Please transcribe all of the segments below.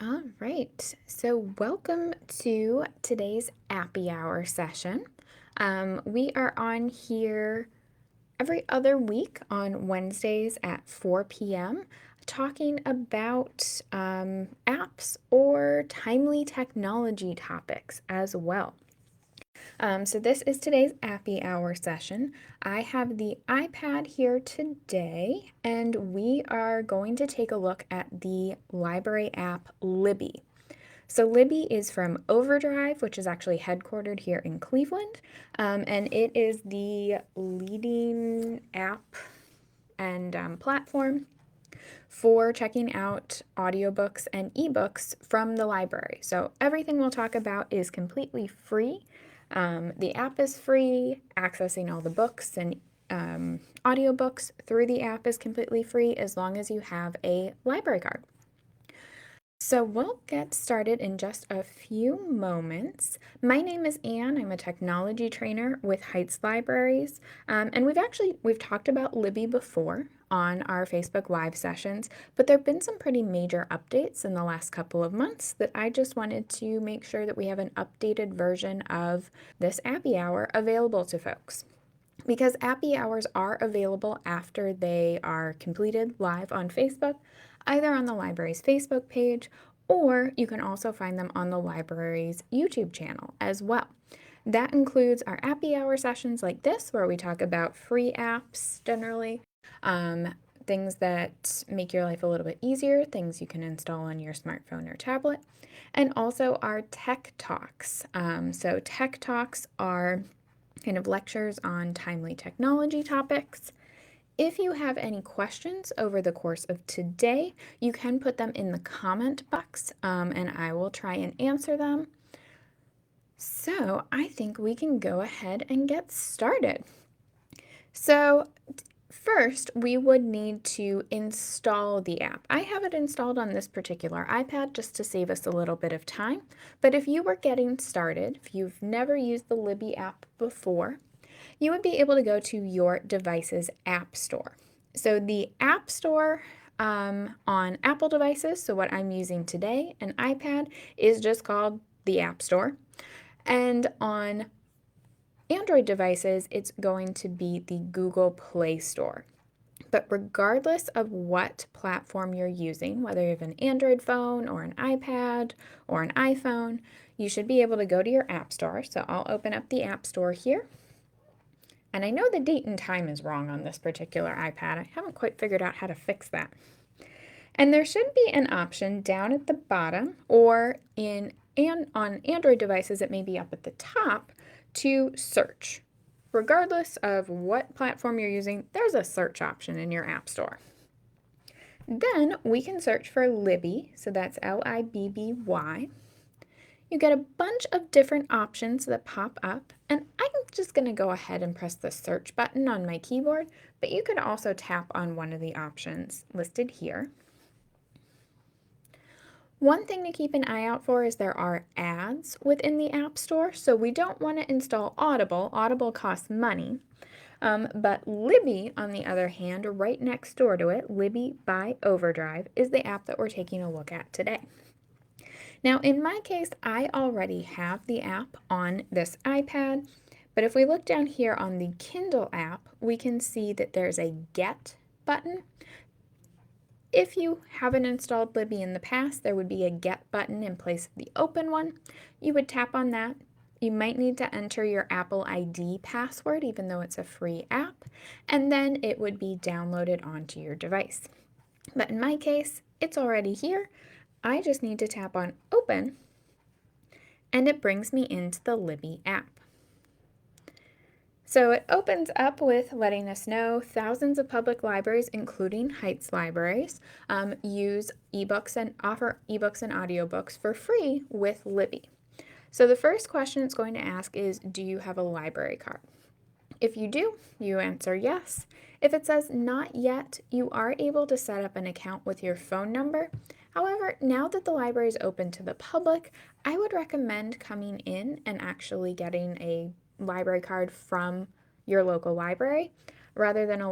All right, so welcome to today's Appy Hour session. We are on here every other week on Wednesdays at 4 p.m. talking about apps or timely technology topics as well. So this is today's Appy Hour session. I have the iPad here today, and we are going to take a look at the library app Libby. So Libby is from Overdrive, which is actually headquartered here in Cleveland, and it is the leading app and platform for checking out audiobooks and ebooks from the library. So everything we'll talk about is completely free. The app is free. Accessing all the books and audiobooks through the app is completely free as long as you have a library card. So we'll get started in just a few moments. My name is Anne. I'm a technology trainer with Heights Libraries, and we've talked about Libby before on our Facebook Live sessions, but there have been some pretty major updates in the last couple of months that I just wanted to make sure that we have an updated version of this Appy Hour available to folks. Because Appy Hours are available after they are completed live on Facebook, either on the library's Facebook page, or you can also find them on the library's YouTube channel as well. That includes our Appy Hour sessions like this, where we talk about free apps generally, things that make your life a little bit easier, things you can install on your smartphone or tablet, and also our Tech Talks. So Tech Talks are kind of lectures on timely technology topics. If you have any questions over the course of today, you can put them in the comment box and I will try and answer them. So I think we can go ahead and get started. So first, we would need to install the app. I have it installed on this particular iPad just to save us a little bit of time. But if you were getting started, if you've never used the Libby app before, you would be able to go to your device's app store. So the app store on Apple devices, so what I'm using today, an iPad, is just called the App Store. And on Android devices, it's going to be the Google Play Store. But regardless of what platform you're using, whether you have an Android phone or an iPad or an iPhone, you should be able to go to your App Store. So I'll open up the App Store here. And I know the date and time is wrong on this particular iPad. I haven't quite figured out how to fix that. And there should be an option down at the bottom, or on Android devices, it may be up at the top, to search. Regardless of what platform you're using, there's a search option in your App Store. Then we can search for Libby, so that's Libby. You get a bunch of different options that pop up, and I'm just going to go ahead and press the search button on my keyboard, but you could also tap on one of the options listed here. One thing to keep an eye out for is there are ads within the App Store, so we don't want to install Audible. Audible costs money. But Libby, on the other hand, right next door to it, Libby by Overdrive, is the app that we're taking a look at today. Now, in my case, I already have the app on this iPad, but if we look down here on the Kindle app, we can see that there's a Get button. If you haven't installed Libby in the past, there would be a Get button in place of the Open one. You would tap on that. You might need to enter your Apple ID password, even though it's a free app, and then it would be downloaded onto your device. But in my case, it's already here. I just need to tap on Open, and it brings me into the Libby app. So it opens up with letting us know thousands of public libraries, including Heights Libraries, use ebooks and offer ebooks and audiobooks for free with Libby. So the first question it's going to ask is, do you have a library card? If you do, you answer yes. If it says not yet, you are able to set up an account with your phone number. However, now that the library is open to the public, I would recommend coming in and actually getting a library card from your local library rather than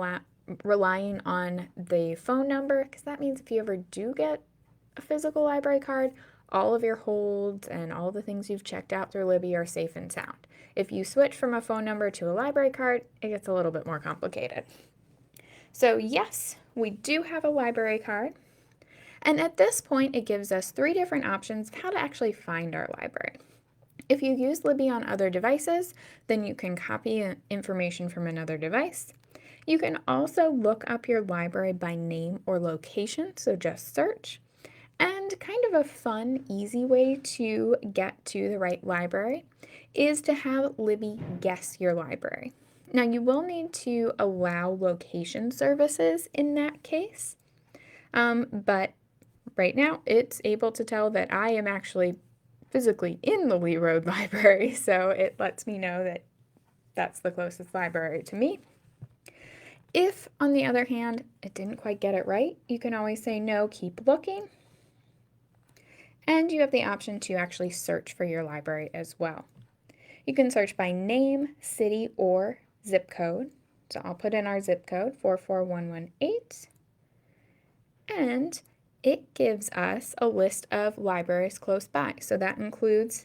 relying on the phone number, because that means if you ever do get a physical library card, all of your holds and all the things you've checked out through Libby are safe and sound. If you switch from a phone number to a library card, it gets a little bit more complicated. So yes, we do have a library card. And at this point, it gives us 3 different options of how to actually find our library. If you use Libby on other devices, then you can copy information from another device. You can also look up your library by name or location, so just search. And kind of a fun, easy way to get to the right library is to have Libby guess your library. Now, you will need to allow location services in that case, but right now it's able to tell that I am actually physically in the Lee Road Library, so it lets me know that that's the closest library to me. If, on the other hand, it didn't quite get it right, you can always say no, keep looking. And you have the option to actually search for your library as well. You can search by name, city, or zip code. So I'll put in our zip code, 44118. And it gives us a list of libraries close by. So that includes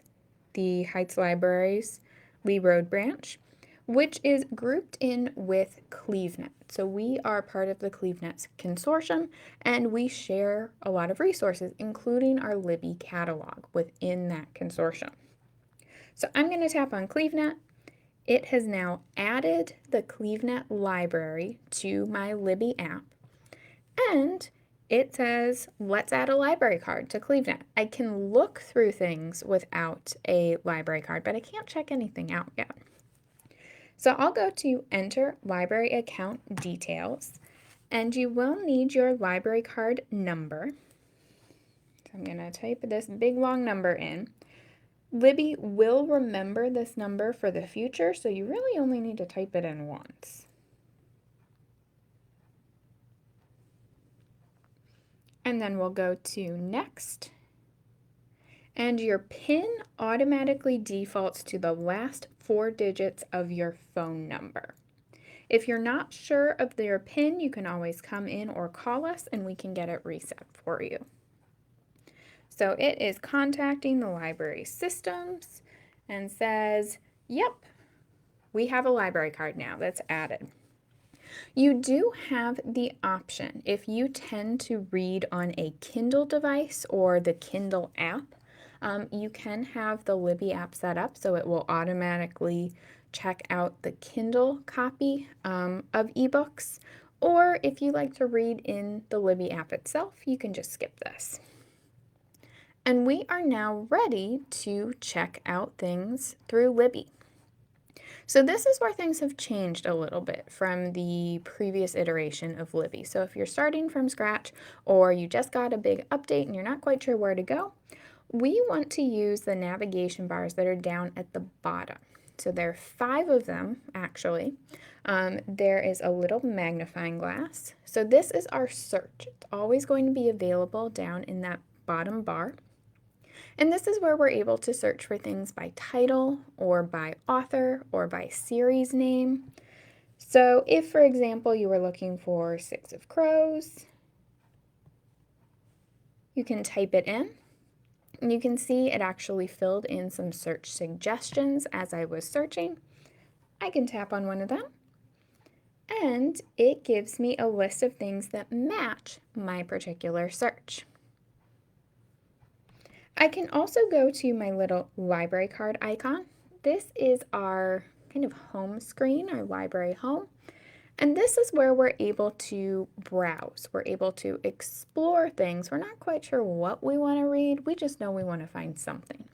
the Heights Libraries Lee Road branch, which is grouped in with CleveNet. So we are part of the CleveNet consortium, and we share a lot of resources, including our Libby catalog within that consortium. So I'm going to tap on CleveNet. It has now added the CleveNet library to my Libby app, and it says, let's add a library card to CleveNet. I can look through things without a library card, but I can't check anything out yet. So I'll go to Enter Library Account Details, and you will need your library card number. So I'm going to type this big long number in. Libby will remember this number for the future, so you really only need to type it in once. And then we'll go to Next. And your PIN automatically defaults to the last 4 digits of your phone number. If you're not sure of your PIN, you can always come in or call us and we can get it reset for you. So it is contacting the library systems and says, yep, we have a library card now that's added. You do have the option, if you tend to read on a Kindle device or the Kindle app, you can have the Libby app set up so it will automatically check out the Kindle copy of ebooks. Or if you like to read in the Libby app itself, you can just skip this. And we are now ready to check out things through Libby. So this is where things have changed a little bit from the previous iteration of Libby. So if you're starting from scratch or you just got a big update and you're not quite sure where to go, we want to use the navigation bars that are down at the bottom. So there are 5 of them, actually. There is a little magnifying glass. So this is our search. It's always going to be available down in that bottom bar. And this is where we're able to search for things by title or by author or by series name. So if, for example, you were looking for 6 of Crows, you can type it in. And you can see it actually filled in some search suggestions as I was searching. I can tap on one of them, and it gives me a list of things that match my particular search. I can also go to my little library card icon. This is our kind of home screen, our library home. And this is where we're able to browse. We're able to explore things. We're not quite sure what we want to read. We just know we want to find something.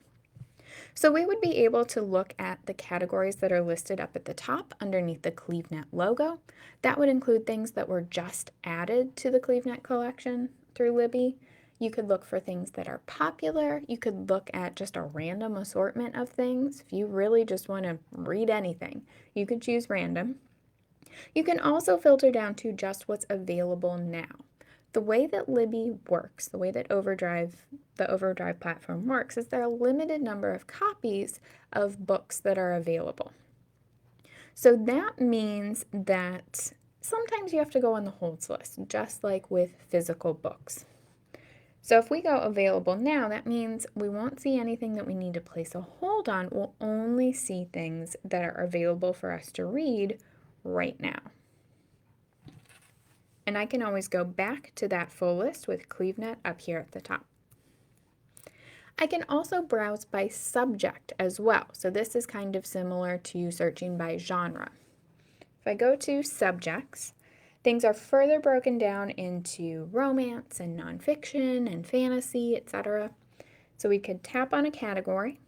So we would be able to look at the categories that are listed up at the top underneath the CleveNet logo. That would include things that were just added to the CleveNet collection through Libby. You could look for things that are popular. You could look at just a random assortment of things. If you really just want to read anything, you could choose random. You can also filter down to just what's available now. The way that Libby works, the way that the Overdrive platform works, is there are a limited number of copies of books that are available. So that means that sometimes you have to go on the holds list, just like with physical books. So if we go available now, that means we won't see anything that we need to place a hold on. We'll only see things that are available for us to read right now. And I can always go back to that full list with CleaveNet up here at the top. I can also browse by subject as well. So this is kind of similar to searching by genre. If I go to subjects, things are further broken down into romance and nonfiction and fantasy, etc. So we could tap on a category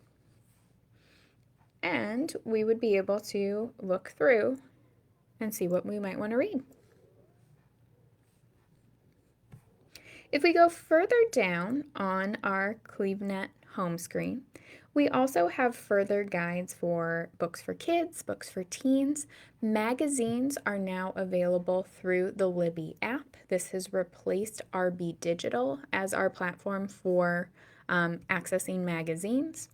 and we would be able to look through and see what we might want to read. If we go further down on our CleaveNet home screen, we also have further guides for books for kids, books for teens. Magazines are now available through the Libby app. This has replaced RB Digital as our platform for accessing magazines.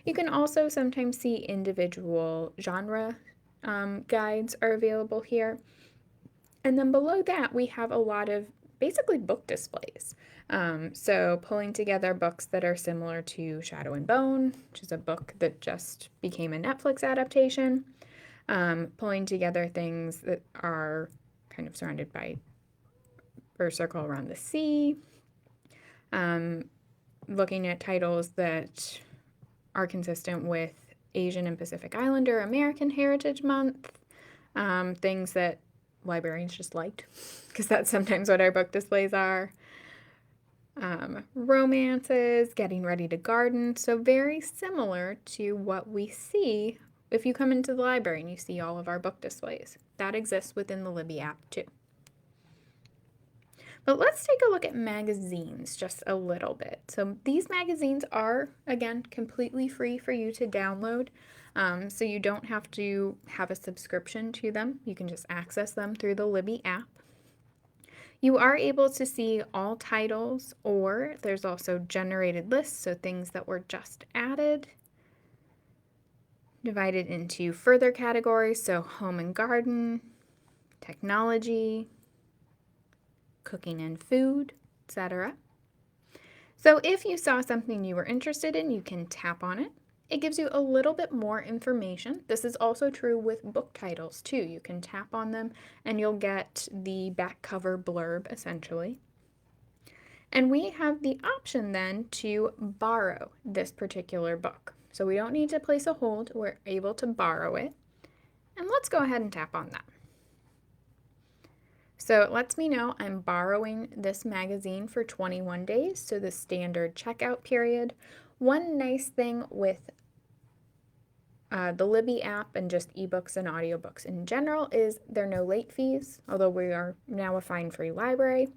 You can also sometimes see individual genre guides are available here. And then below that, we have a lot of basically book displays. So pulling together books that are similar to Shadow and Bone, which is a book that just became a Netflix adaptation. Pulling together things that are kind of surrounded by or circle around the sea. Looking at titles that are consistent with Asian and Pacific Islander American Heritage Month. Things that librarians just liked, because that's sometimes what our book displays are. Romances, getting ready to garden, so very similar to what we see if you come into the library and you see all of our book displays. That exists within the Libby app too. But let's take a look at magazines just a little bit. So these magazines are, again, completely free for you to download. So you don't have to have a subscription to them. You can just access them through the Libby app. You are able to see all titles, or there's also generated lists, so things that were just added. Divided into further categories, so home and garden, technology, cooking and food, etc. So if you saw something you were interested in, you can tap on it. It gives you a little bit more information. This is also true with book titles too. You can tap on them and you'll get the back cover blurb essentially. And we have the option then to borrow this particular book. So we don't need to place a hold, we're able to borrow it. And let's go ahead and tap on that. So it lets me know I'm borrowing this magazine for 21 days, so the standard checkout period. One nice thing with the Libby app and just ebooks and audiobooks in general is there are no late fees, although we are now a fine-free library.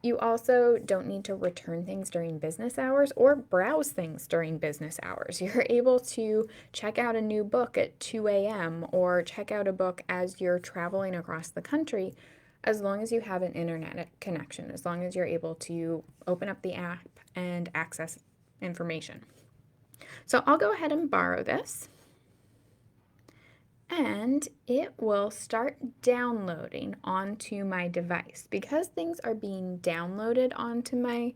You also don't need to return things during business hours or browse things during business hours. You're able to check out a new book at 2 a.m. or check out a book as you're traveling across the country, as long as you have an internet connection, as long as you're able to open up the app and access information. So I'll go ahead and borrow this, and it will start downloading onto my device. Because things are being downloaded onto my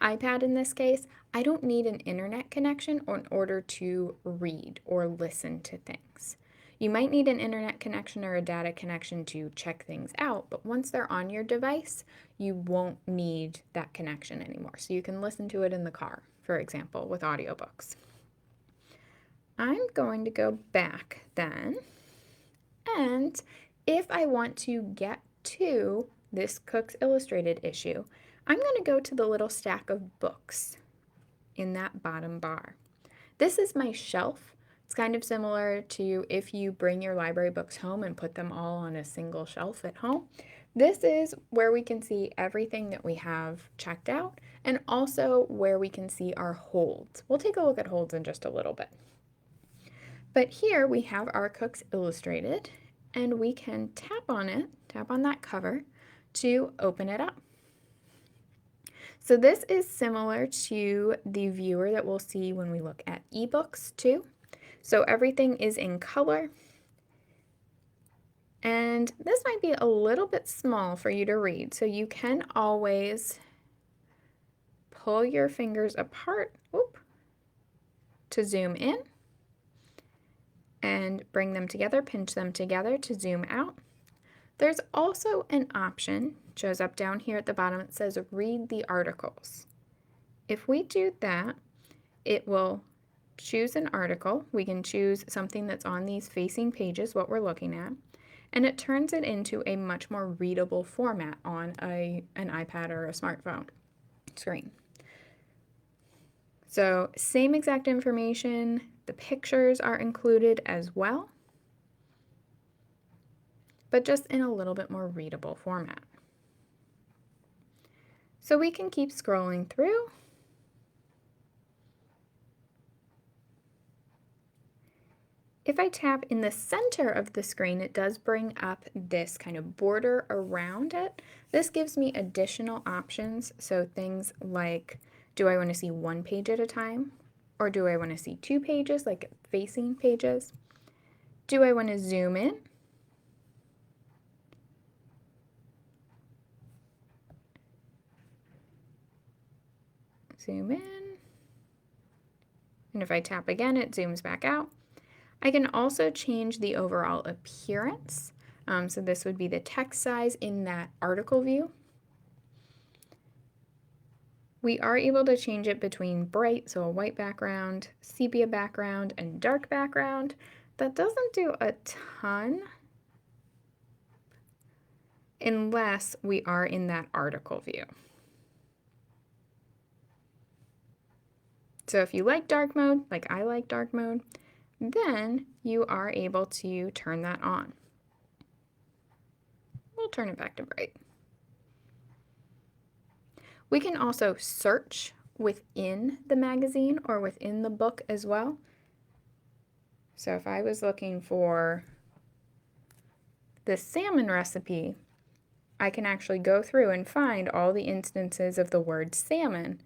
iPad in this case, I don't need an internet connection in order to read or listen to things. You might need an internet connection or a data connection to check things out, but once they're on your device, you won't need that connection anymore. So you can listen to it in the car, for example, with audiobooks. I'm going to go back then, and if I want to get to this Cook's Illustrated issue, I'm going to go to the little stack of books in that bottom bar. This is my shelf. It's kind of similar to if you bring your library books home and put them all on a single shelf at home. This is where we can see everything that we have checked out and also where we can see our holds. We'll take a look at holds in just a little bit. But here we have our Cook's Illustrated, and we can tap on it, tap on that cover to open it up. So this is similar to the viewer that we'll see when we look at ebooks too. So everything is in color. And this might be a little bit small for you to read, so you can always pull your fingers apart to zoom in and bring them together, pinch them together to zoom out. There's also an option, shows up down here at the bottom, it says read the articles. If we do that, it will choose an article. We can choose something that's on these facing pages, what we're looking at, and it turns it into a much more readable format on an iPad or a smartphone screen. So same exact information, the pictures are included as well, but just in a little bit more readable format. So we can keep scrolling through. If I tap in the center of the screen, it does bring up this kind of border around it. This gives me additional options. So things like, do I want to see one page at a time? Or do I want to see 2 pages, like facing pages? Do I want to zoom in? Zoom in. And if I tap again, it zooms back out. I can also change the overall appearance. So this would be the text size in that article view. We are able to change it between bright, so a white background, sepia background, and dark background. That doesn't do a ton unless we are in that article view. So if you like dark mode, like I like dark mode, then you are able to turn that on. We'll turn it back to bright. We can also search within the magazine or within the book as well. So if I was looking for the salmon recipe, I can actually go through and find all the instances of the word salmon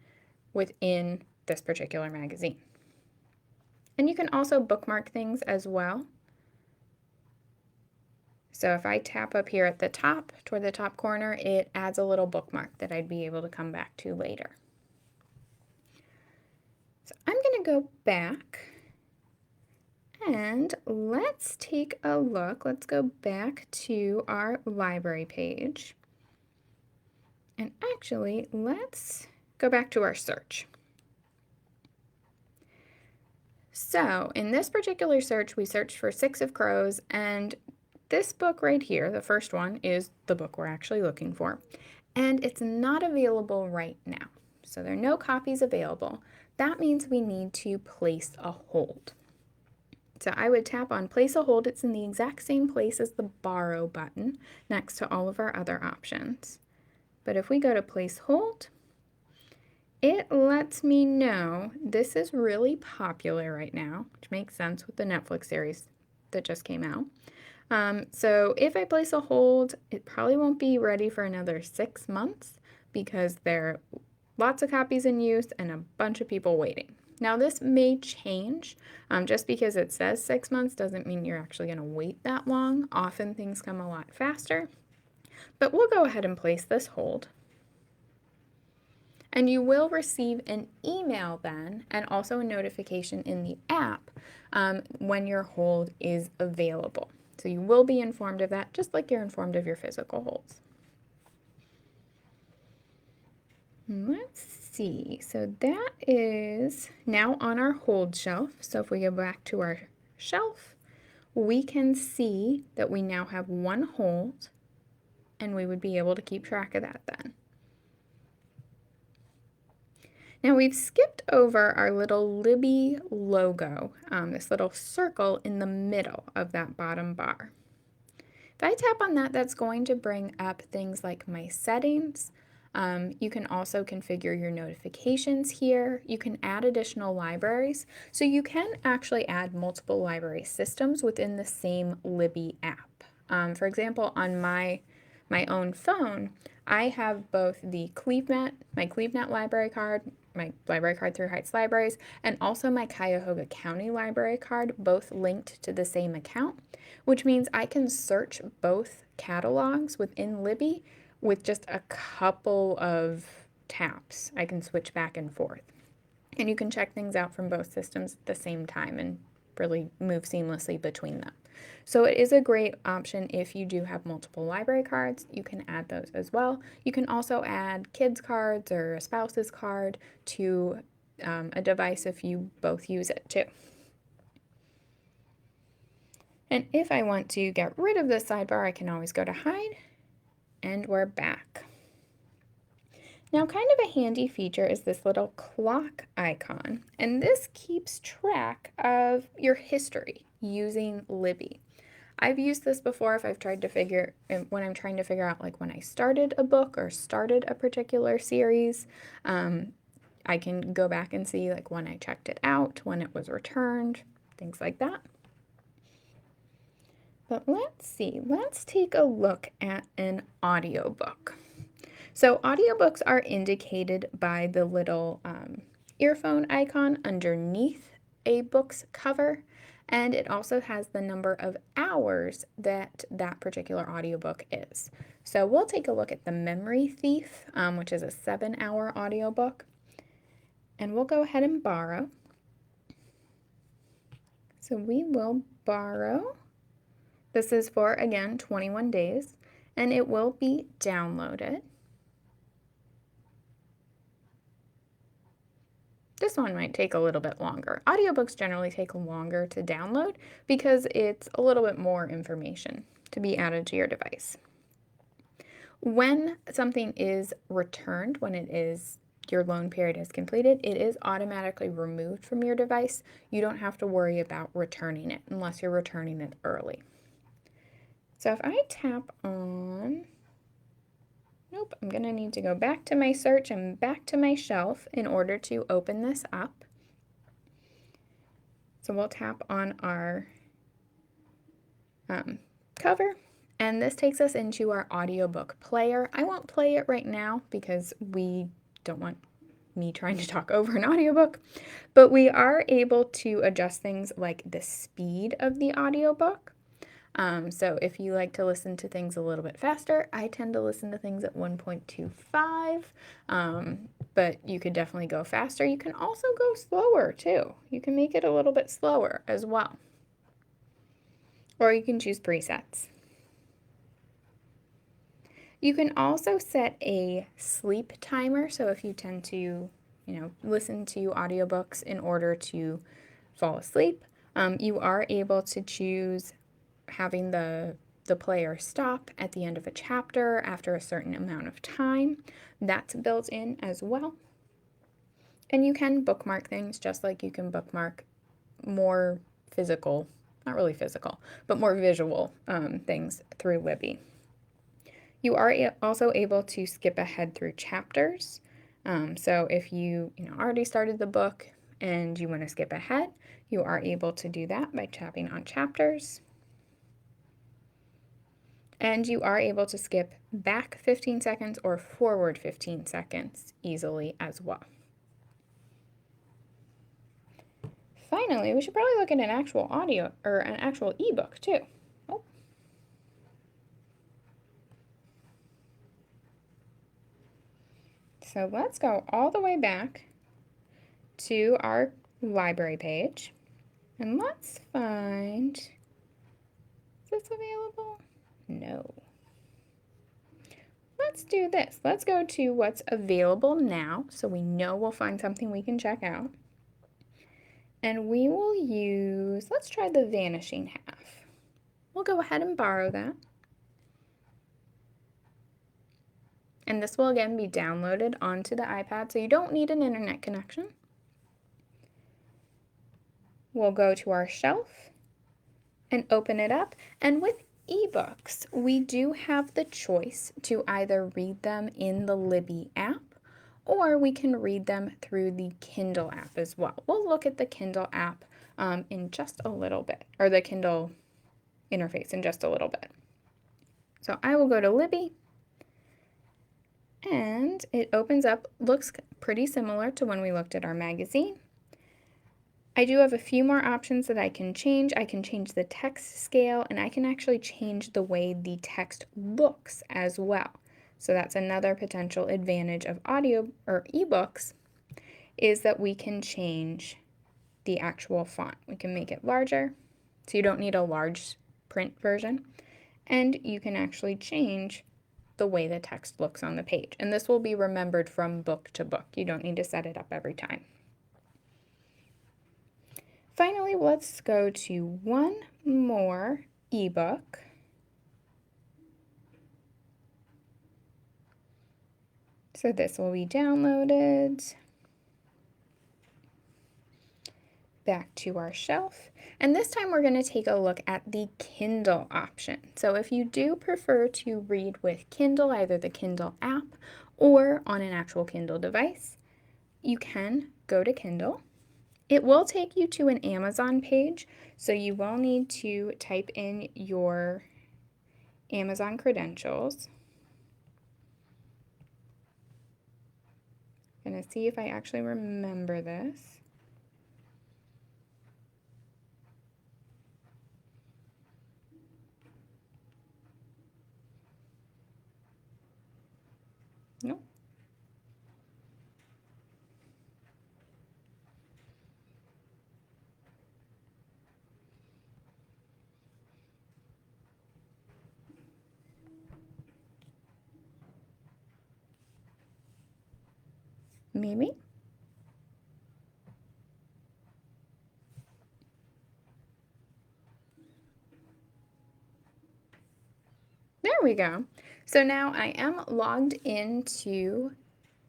within this particular magazine. And you can also bookmark things as well. So if I tap up here at the top, toward the top corner, it adds a little bookmark that I'd be able to come back to later. So I'm going to go back and let's take a look. Let's go back to our library page. And actually, let's go back to our search. So in this particular search, we searched for Six of Crows, and this book right here, the first one, is the book we're actually looking for. And it's not available right now. So there are no copies available. That means we need to place a hold. So I would tap on place a hold. It's in the exact same place as the borrow button next to all of our other options. But if we go to place hold, it lets me know this is really popular right now, which makes sense with the Netflix series that just came out. So if I place a hold, it probably won't be ready for another 6 months because there are lots of copies in use and a bunch of people waiting. Now this may change. Just because it says 6 months doesn't mean you're actually going to wait that long. Often things come a lot faster. But we'll go ahead and place this hold. And you will receive an email then, and also a notification in the app when your hold is available. So you will be informed of that, just like you're informed of your physical holds. Let's see, so that is now on our hold shelf. So if we go back to our shelf, we can see that we now have one hold, and we would be able to keep track of that then. Now we've skipped over our little Libby logo, this little circle in the middle of that bottom bar. If I tap on that, that's going to bring up things like my settings. You can also configure your notifications here. You can add additional libraries. So you can actually add multiple library systems within the same Libby app. For example, on my own phone, I have both the my CleveNet library card, my library card through Heights Libraries, and also my Cuyahoga County library card, both linked to the same account, which means I can search both catalogs within Libby with just a couple of taps. I can switch back and forth. And you can check things out from both systems at the same time and really move seamlessly between them. So it is a great option if you do have multiple library cards. You can add those as well. You can also add kids' cards or a spouse's card to a device if you both use it too. And if I want to get rid of this sidebar, I can always go to hide, and we're back. Now, kind of a handy feature is this little clock icon, and this keeps track of your history using Libby. I've used this before if I've tried to when I'm trying to figure out like when I started a book or started a particular series. I can go back and see like when I checked it out, when it was returned, things like that. But let's see, let's take a look at an audiobook. So audiobooks are indicated by the little earphone icon underneath a book's cover, and it also has the number of hours that that particular audiobook is. So we'll take a look at The Memory Thief, which is a 7-hour audiobook, and we'll go ahead and borrow. So we will borrow. This is for, again, 21 days, and it will be downloaded. This one might take a little bit longer. Audiobooks generally take longer to download because it's a little bit more information to be added to your device. When something is returned, when your loan period is completed, it is automatically removed from your device. You don't have to worry about returning it unless you're returning it early. So if I tap on, nope, I'm going to need to go back to my search and back to my shelf in order to open this up. So we'll tap on our cover, and this takes us into our audiobook player. I won't play it right now because we don't want me trying to talk over an audiobook, but we are able to adjust things like the speed of the audiobook. So if you like to listen to things a little bit faster, I tend to listen to things at 1.25, but you could definitely go faster. You can also go slower too. You can make it a little bit slower as well. Or you can choose presets. You can also set a sleep timer. So if you tend to, listen to audiobooks in order to fall asleep, you are able to choose having the player stop at the end of a chapter after a certain amount of time. That's built in as well. And you can bookmark things just like you can bookmark more physical, not really physical, but more visual things through Libby. You are also able to skip ahead through chapters. So if you already started the book and you want to skip ahead, you are able to do that by tapping on chapters. And you are able to skip back 15 seconds or forward 15 seconds easily as well. Finally, we should probably look at an actual audio or an actual ebook too. Oh. So let's go all the way back to our library page and let's find, is this available? No. Let's do this. Let's go to what's available now so we know we'll find something we can check out. And we will use, let's try the Vanishing Half. We'll go ahead and borrow that. And this will again be downloaded onto the iPad, so you don't need an internet connection. We'll go to our shelf and open it up. And with ebooks, we do have the choice to either read them in the Libby app or we can read them through the Kindle app as well. We'll look at the Kindle app in just a little bit, or the Kindle interface in just a little bit. So I will go to Libby, and it opens up, looks pretty similar to when we looked at our magazine. I do have a few more options that I can change. I can change the text scale, and I can actually change the way the text looks as well. So that's another potential advantage of audio or ebooks, is that we can change the actual font. We can make it larger, so you don't need a large print version, and you can actually change the way the text looks on the page. And this will be remembered from book to book. You don't need to set it up every time. Finally, let's go to one more ebook. So this will be downloaded back to our shelf. And this time we're going to take a look at the Kindle option. So if you do prefer to read with Kindle, either the Kindle app or on an actual Kindle device, you can go to Kindle. It will take you to an Amazon page, so you will need to type in your Amazon credentials. I'm going to see if I actually remember this. Nope. Maybe. There we go. So now I am logged into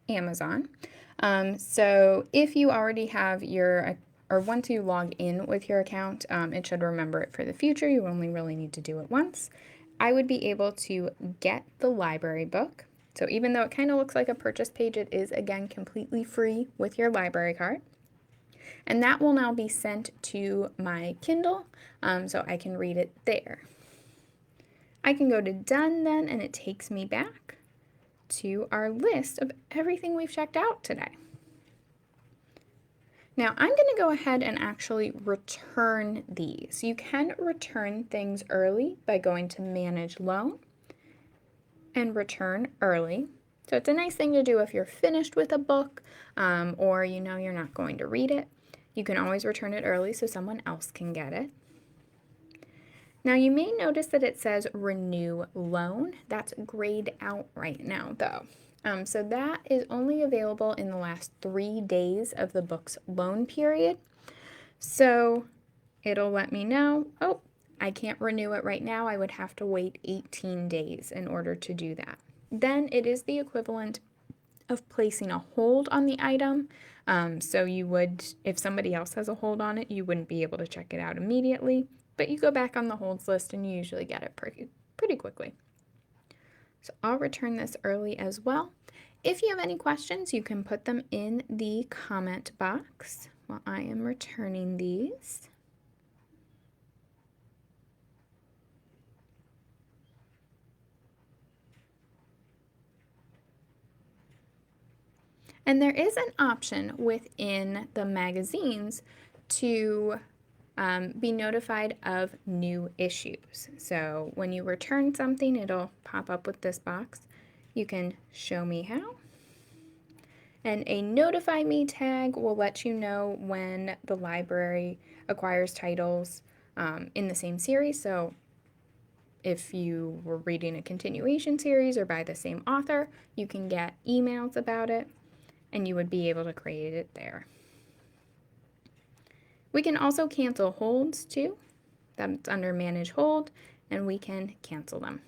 Amazon. So if you already have your, or once you log in with your account, it should remember it for the future. You only really need to do it once. I would be able to get the library book. So even though it kind of looks like a purchase page, it is again completely free with your library card. And that will now be sent to my Kindle, so I can read it there. I can go to Done then, and it takes me back to our list of everything we've checked out today. Now I'm going to go ahead and actually return these. You can return things early by going to Manage Loan and Return Early. So it's a nice thing to do if you're finished with a book, or you know you're not going to read it. You can always return it early so someone else can get it. Now you may notice that it says Renew Loan. That's grayed out right now though. So that is only available in the last 3 days of the book's loan period. So it'll let me know, oh, I can't renew it right now. I would have to wait 18 days in order to do that. Then it is the equivalent of placing a hold on the item. So you would, if somebody else has a hold on it, you wouldn't be able to check it out immediately, but you go back on the holds list and you usually get it pretty quickly. So I'll return this early as well. If you have any questions, you can put them in the comment box while I am returning these. And there is an option within the magazines to be notified of new issues. So when you return something, it'll pop up with this box. You can show me how. And a notify me tag will let you know when the library acquires titles in the same series. So if you were reading a continuation series or by the same author, you can get emails about it and you would be able to create it there. We can also cancel holds too. That's under Manage Hold, and we can cancel them.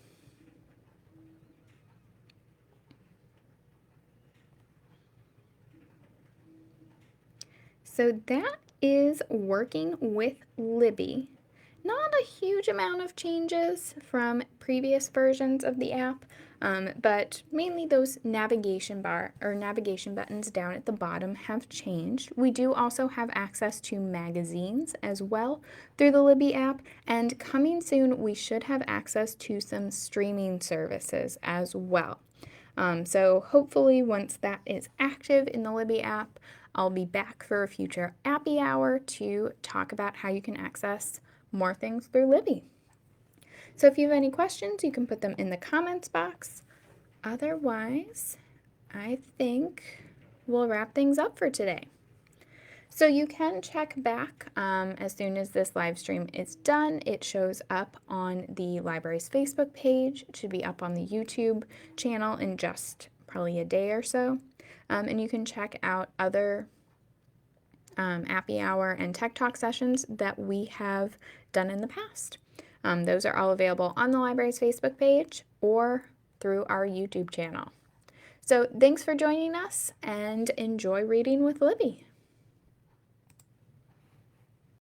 So that is working with Libby. Not a huge amount of changes from previous versions of the app, but mainly those navigation buttons down at the bottom have changed. We do also have access to magazines as well through the Libby app, and coming soon we should have access to some streaming services as well. So hopefully once that is active in the Libby app, I'll be back for a future Appy Hour to talk about how you can access more things through Libby. So if you have any questions, you can put them in the comments box, otherwise, I think we'll wrap things up for today. So you can check back as soon as this live stream is done. It shows up on the library's Facebook page. It should be up on the YouTube channel in just probably a day or so. And you can check out other Appy Hour and Tech Talk sessions that we have done in the past. Those are all available on the library's Facebook page or through our YouTube channel. So thanks for joining us and enjoy reading with Libby.